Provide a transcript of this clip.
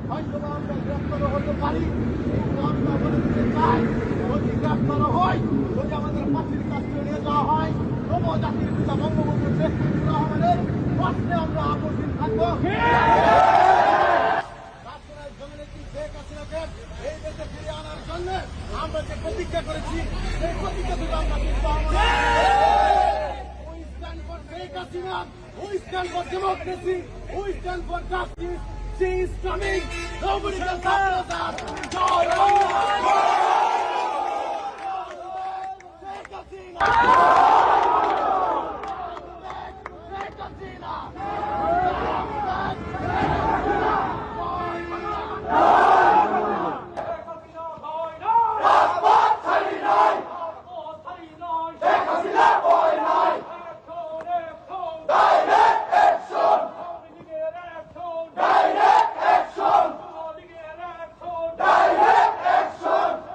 হয়তো আমরা গ্রেপ্তারও হতে পারি, কিন্তু আমরা বলে দিতে চাই, যদি গ্রেপ্তারও হয়, যদি আমাদের ফাঁসির কাছ থেকে নিয়ে যাওয়া হয়, তবু জাতির পিতা বঙ্গবন্ধু শেখ মুজিবুর রহমানের প্রশ্নে আমরা আপত্তি থাকবো। শেখ হাসিনাকে এই দেশে ফিরিয়ে আনার জন্য আমরা যে প্রতিজ্ঞা করেছি, সেই প্রতিজ্ঞা থেকে আমরা কিন্তু We stand for Sheikh Hasina, we stand for democracy, we stand for justice. She is coming. Nobody can stop us. Sheikh Hasina.